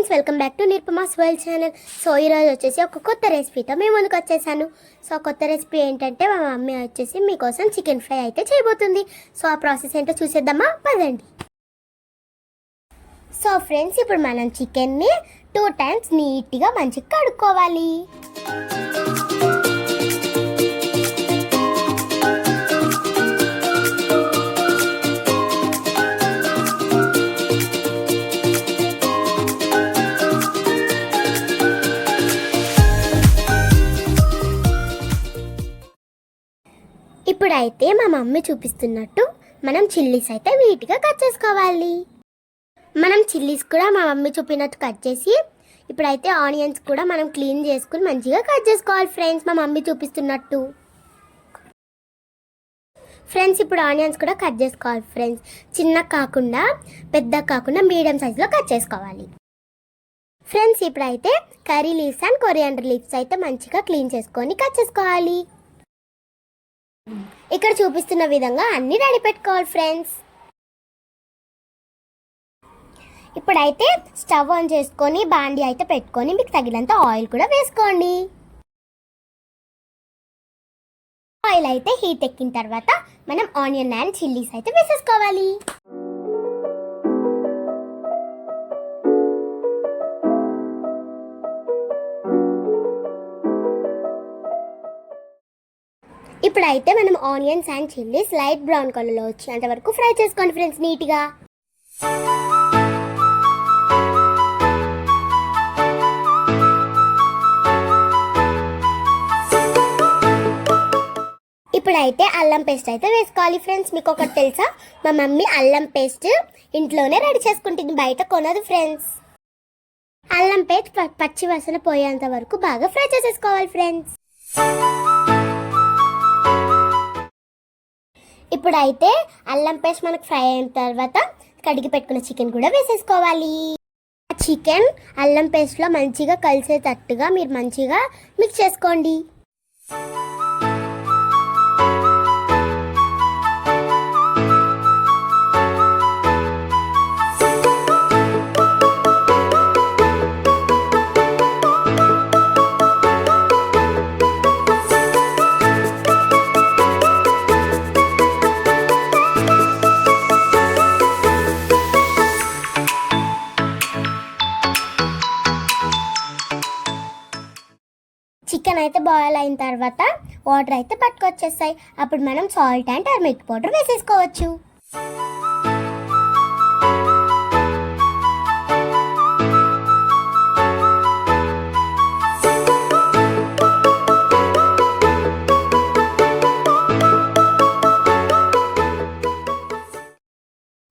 Friends, welcome back to Nirupama's world channel. So ఈరోజు వచ్చేసి ఒక కొత్త రెసిపీతో మేము ముందుకు వచ్చేసాను. సో కొత్త రెసిపీ ఏంటంటే మా మమ్మీ వచ్చేసి మీకోసం చికెన్ ఫ్రై అయితే చేయబోతుంది. సో ఆ ప్రాసెస్ ఏంటో చూసేద్దామా, పదండి. సో ఫ్రెండ్స్, ఇప్పుడు మనం చికెన్ని 2 times నీట్గా మంచిగా కడుక్కోవాలి. ఇప్పుడైతే మా మమ్మీ చూపిస్తున్నట్టు మనం చిల్లీస్ అయితే నీట్గా కట్ చేసుకోవాలి. మనం చిల్లీస్ కూడా మా మమ్మీ చూపినట్టు కట్ చేసి ఇప్పుడైతే ఆనియన్స్ కూడా మనం క్లీన్ చేసుకుని మంచిగా కట్ చేసుకోవాలి ఫ్రెండ్స్, మా మమ్మీ చూపిస్తున్నట్టు. ఫ్రెండ్స్, ఇప్పుడు ఆనియన్స్ కూడా కట్ చేసుకోవాలి ఫ్రెండ్స్. చిన్న కాకుండా పెద్ద కాకుండా మీడియం సైజులో కట్ చేసుకోవాలి ఫ్రెండ్స్. ఇప్పుడైతే curry leaves and coriander leaves అయితే మంచిగా క్లీన్ చేసుకొని కట్ చేసుకోవాలి. ఇక్కడ చూపిస్తున్న విధంగా అన్ని రెడీ పెట్టుకోవాలి ఫ్రెండ్స్. ఇప్పుడైతే స్టవ్ ఆన్ చేసుకొని బాండి అయితే పెట్టుకొని మీకు తగినంత ఆయిల్ కూడా వేసుకోండి. ఆయిల్ అయితే హీట్ ఎక్కిన తర్వాత మనం ఆనియన్ అండ్ చిల్లీస్ అయితే వేసేసుకోవాలి. ఇప్పుడైతే మనం onions and chillies light brown కలర్లో వచ్చేంత వరకు ఫ్రై చేసుకోండి ఫ్రెండ్స్ నీట్గా. ఇప్పుడైతే అల్లం పేస్ట్ అయితే వేసుకోవాలి ఫ్రెండ్స్. మీకు ఒకటి తెలుసా, మా మమ్మీ అల్లం పేస్ట్ ఇంట్లోనే రెడీ చేసుకుంటుంది, బయట కొనదు ఫ్రెండ్స్. అల్లం పేస్ట్ పచ్చి వాసన పోయేంత వరకు బాగా ఫ్రై చేసేసుకోవాలి ఫ్రెండ్స్. ఇప్పుడైతే అల్లం పేస్ట్ మనకు ఫ్రై అయిన తర్వాత కడిగి పెట్టుకున్న చికెన్ కూడా వేసేసుకోవాలి. చికెన్ అల్లం పేస్ట్లో మంచిగా కలిసేటట్టుగా మీరు మంచిగా మిక్స్ చేసుకోండి. చికెన్ అయితే బాయిల్ అయిన తర్వాత వాటర్ అయితే పట్టుకొచ్చేస్తాయి. అప్పుడు మనం సాల్ట్ అండ్ టర్మరిక్ పౌడర్ వేసేసుకోవచ్చు.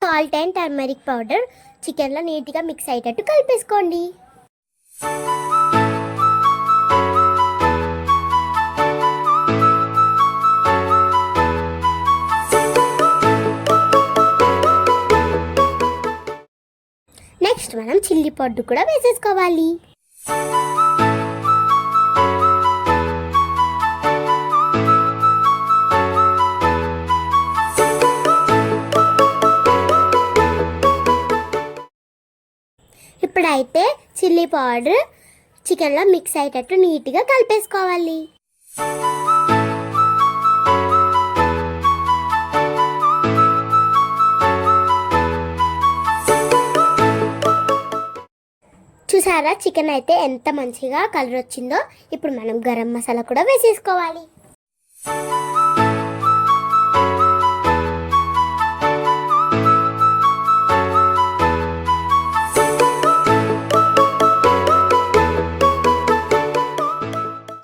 సాల్ట్ అండ్ టర్మరిక్ పౌడర్ చికెన్లో నీట్గా మిక్స్ అయ్యేటట్టు కలిపేసుకోండి. నెక్స్ట్ మనం చిల్లీ పౌడర్ కూడా వేసేసుకోవాలి. ఇప్పుడైతే చిల్లీ పౌడర్ చికెన్లో మిక్స్ అయ్యేటట్టు నీట్గా కలిపేసుకోవాలి. చూసారా చికెన్ అయితే ఎంత మంచిగా కలర్ వచ్చిందో. ఇప్పుడు మనం గరం మసాలా కూడా వేసేసుకోవాలి.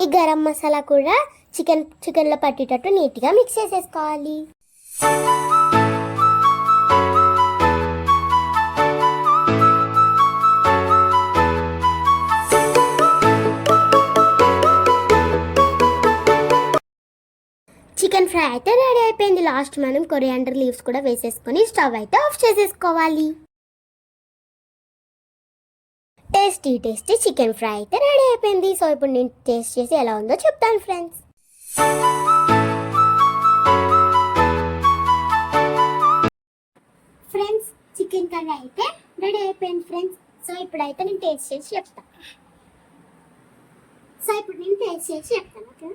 ఈ గరం మసాలా కూడా చికెన్లో పట్టేటట్టు నీట్గా మిక్స్ చేసేసుకోవాలి. చికెన్ ఫ్రై అయితే రెడీ అయిపోయింది. లాస్ట్ మనం కొరియాండర్ లీవ్స్ కూడా వేసేసుకొని స్టవ్ అయితే ఆఫ్ చేసేసుకోవాలి. టేస్టీ చికెన్ ఫ్రై అయితే రెడీ అయిపోయింది. సో ఇప్పుడు నేను టేస్ట్ చేసి ఎలా ఉందో చెప్తాను ఫ్రెండ్స్. ఫ్రెండ్స్, చికెన్ కర్రీ అయితే రెడీ అయిపోయింది ఫ్రెండ్స్. సో ఇప్పుడైతే నేను టేస్ట్ చేసి చెప్తాను. సో ఇప్పుడు నేను టేస్ట్ చేసి చెప్తాను. ఓకే,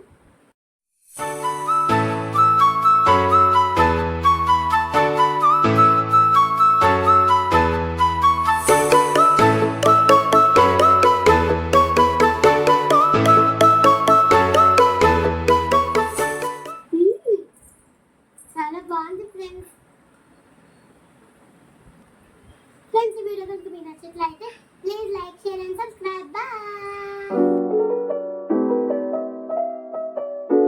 చాలా బాగుంది ఫ్రెండ్స్. ఫ్రెండ్స్, ఈ వీడియో కనుక మీకు నచ్చినట్లయితే please like, share and subscribe. Bye.